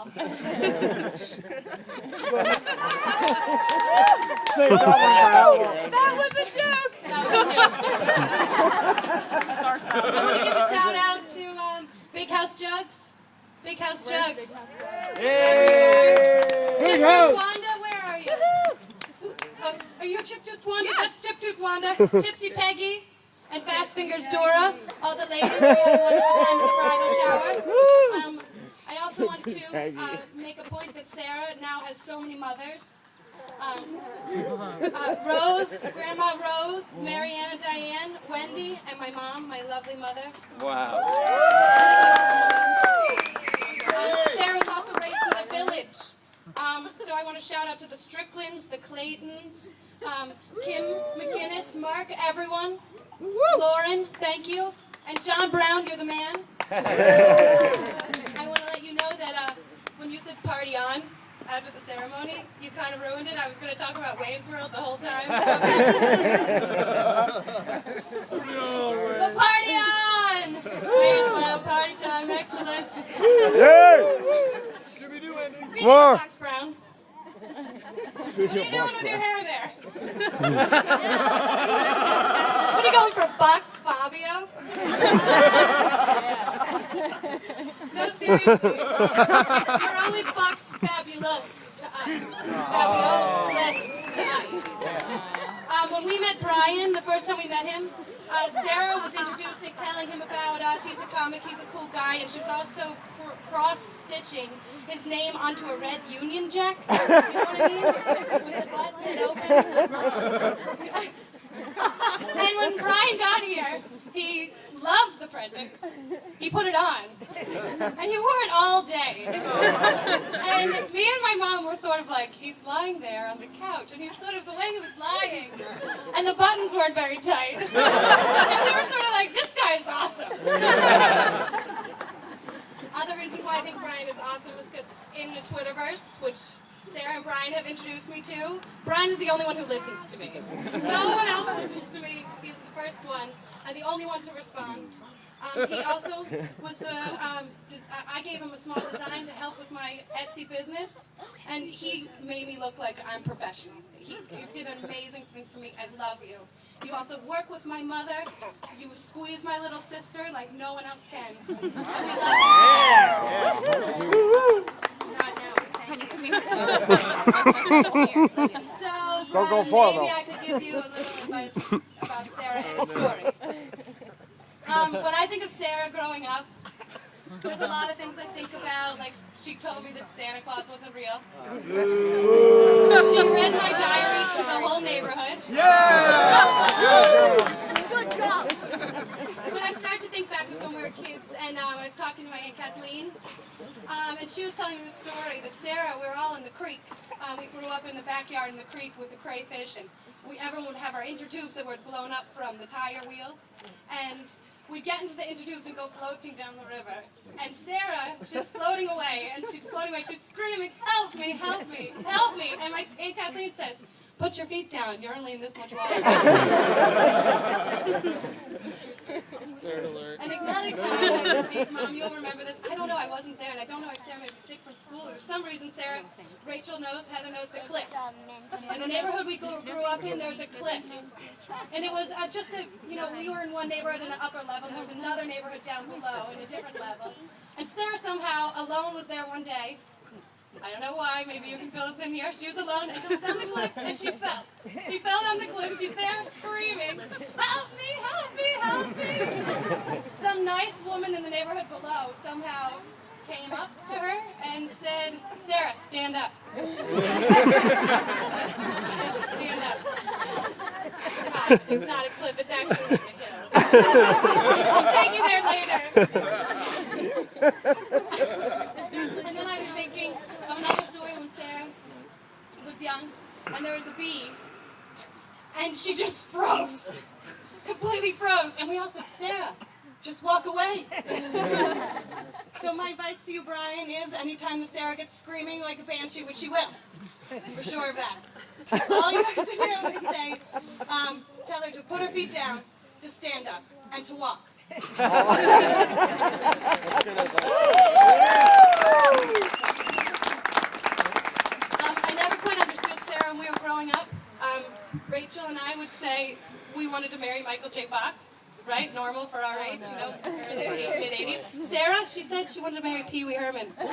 That was a joke. That's our song. I want to give a shout out to Big House Jugs. Big House Jugs. Chip Tooth Wanda, where are you? Are you Chip Tooth Wanda? Yes. That's Chip Tooth Wanda. Tipsy Peggy and Fast Fingers Dora. All the ladies, we had a wonderful time in the bridal shower. I also want to make a point that Sarah now has so many mothers. Rose, Grandma Rose, Marianne and Diane, Wendy, and my mom, my lovely mother. Wow. Sarah's also raised in the village. So I want to shout out to the Stricklands, the Claytons, Kim McGinnis, Mark, everyone. Lauren, thank you. And John Brown, you're the man. I want to let you know that when you said party on after the ceremony, you kind of ruined it. I was going to talk about Wayne's World the whole time. But party on! Wayne's World, party time, excellent. Speaking of Fox Brown, what are you doing with your hair there? What are you going for, Fox Fabio? No, seriously. You're only Fox Fabulous to us. Fabulous to us. When we met Brian, the first time we met him, Sarah was introducing, telling him about us. He's a comic, he's a cool guy, and she was also cross-stitching his name onto a red Union Jack. You know what I mean? With the button that opens. And when Brian got here, he loved the present. He put it on. And he wore it all day. And me and my mom were sort of like, he's lying there on the couch. And he's sort of the way he was lying. And the buttons weren't very tight. And we were sort of like, this guy is awesome. Other reasons why I think Brian is awesome is because in the Twitterverse, which Sarah and Brian have introduced me to, Brian is the only one who listens to me. No one else listens to me. He's the first one and the only one to respond. He also was the, I gave him a small design to help with my Etsy business, and he made me look like I'm professional. He did an amazing thing for me. I love you. You also work with my mother. You squeeze my little sister like no one else can. And we love you for that. Not now. Can you come here? So, Go Brian, for it, maybe though. I could give you a little advice about Sarah and the story. When I think of Sarah growing up, there's a lot of things I think about, like she told me that Santa Claus wasn't real. She read my diary to the whole neighborhood. Good job. When I start to think back was when we were kids, and I was talking to my Aunt Kathleen, and she was telling me the story that Sarah, we were all in the creek. We grew up in the backyard in the creek with the crayfish, and everyone would have our inner-tubes that were blown up from the tire wheels, and we'd get into the inner-tubes and go floating down the river. And Sarah, she's floating away, and she's floating away, she's screaming, help me, help me, help me. And my Aunt Kathleen says, put your feet down, you're only in this much water. And another time, Mom, you'll remember this, I don't know, I wasn't there, and I don't know if Sarah may be sick from school, or for some reason Sarah, Rachel knows, Heather knows the cliff. In the neighborhood we grew up in, there was a cliff. And it was just a, we were in one neighborhood in an upper level, and there was another neighborhood down below in a different level. And Sarah somehow alone was there one day. I don't know why, maybe you can fill us in here. She was alone, and she was on the cliff, and she fell. She fell down the cliff, she's there screaming, help me, help me, help me. Some nice woman in the neighborhood below somehow came up to her and said, Sarah, stand up. Stand up. It's not a cliff, it's actually a hill. I'll take you there later. And then I was thinking of another story when Sarah was young, and there was a bee, and she just froze. Completely froze. And we all said, Sarah, just walk away. So my advice to you, Brian, is anytime that Sarah gets screaming like a banshee, which she will, we're sure of that, all you have to do is say, tell her to put her feet down, to stand up, and to walk. would say we wanted to marry Michael J. Fox. Right? Normal for our age, you know, early mid-80s. Sarah, she said she wanted to marry Pee Wee Herman. No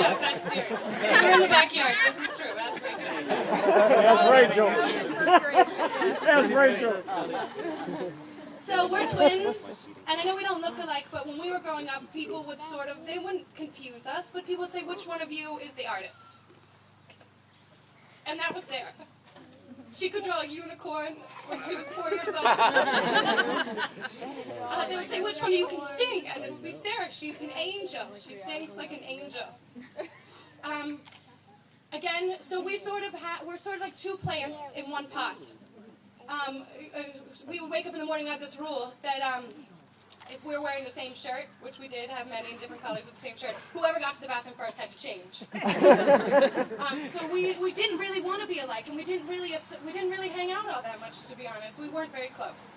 joke, that's serious. You're in the backyard. This is true. That's Rachel. That's Rachel. So we're twins, and I know we don't look alike, but when we were growing up, people would they wouldn't confuse us, but people would say, which one of you is the artist? And that was Sarah. She could draw a unicorn when she was 4 years old. They would say, which one of you can sing? And it would be Sarah. She's an angel. She sings like an angel. Again, so we're sort of like two plants in one pot. We would wake up in the morning and have this rule that if we were wearing the same shirt, which we did have many different colors with the same shirt, whoever got to the bathroom first had to change. So we didn't really want to be alike, and we didn't really hang out all that much, to be honest. We weren't very close.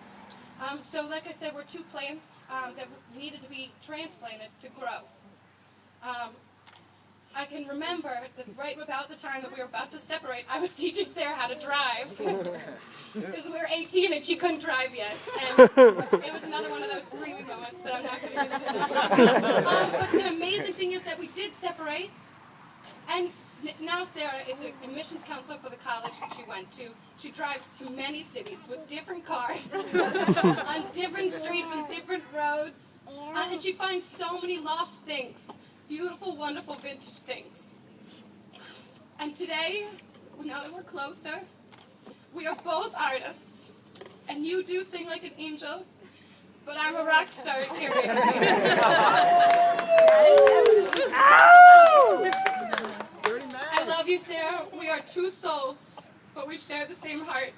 So like I said, we're two plants that needed to be transplanted to grow. I can remember that right about the time that we were about to separate, I was teaching Sarah how to drive. Because we were 18 and she couldn't drive yet. And it was another one of those screaming moments, but I'm not going to get into that. But the amazing thing is that we did separate. And now Sarah is an admissions counselor for the college that she went to. She drives to many cities with different cars, on different streets and different roads. And she finds so many lost things. Beautiful, wonderful, vintage things. And today, now that we're closer, we are both artists. And you do sing like an angel, but I'm a rock star at karaoke. I love you, Sarah. We are two souls, but we share the same heart.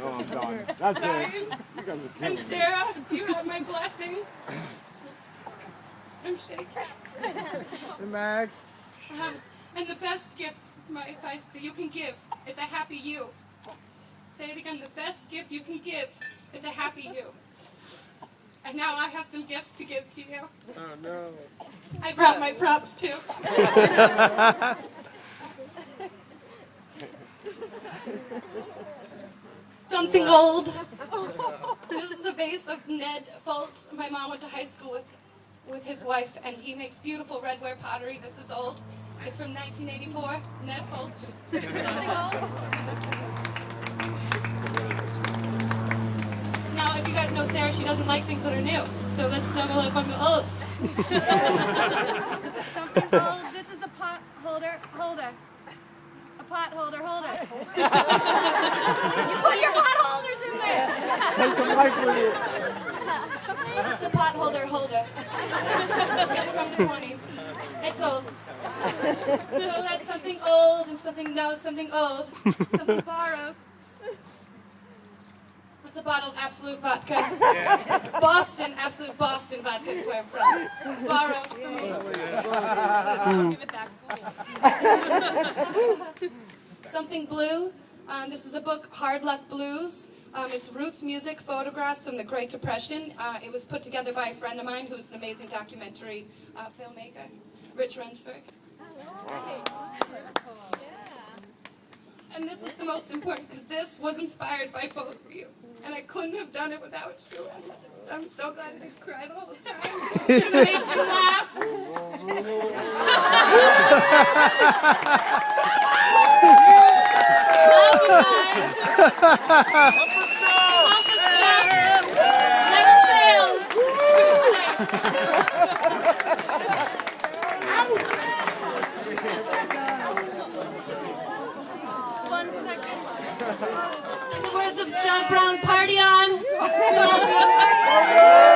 Oh, I'm done. That's it. And Sarah, you have my blessing. I'm shaking. Hey, Max. And the best gift, this is my advice, that you can give is a happy you. Say it again, the best gift you can give is a happy you. And now I have some gifts to give to you. Oh, no. I brought my props too. Something old. This is a vase of Ned Foltz. My mom went to high school with his wife, and he makes beautiful redware pottery. This is old. It's from 1984. Ned Foltz. Something old. Now, if you guys know Sarah, she doesn't like things that are new. So let's double up on the old. Something old. This is a pot holder. A pot holder. You put your pot holders in there. Take the mic with you. It's a pot holder. It's from the 20s. It's old. So that's something old and something old. Something borrowed. It's a bottle of Absolute vodka. Boston, Absolute Boston vodka is where I'm from. Borrowed from me. Something blue. This is a book, Hard Luck Blues. It's roots music, photographs from the Great Depression. It was put together by a friend of mine who's an amazing documentary filmmaker, Rich Rensburg. And this is the most important because this was inspired by both of you. And I couldn't have done it without you. I'm so glad I didn't cry the whole time. It's going to make you laugh. Love you guys. Never fails. In the words of John Brown, party on. We love you.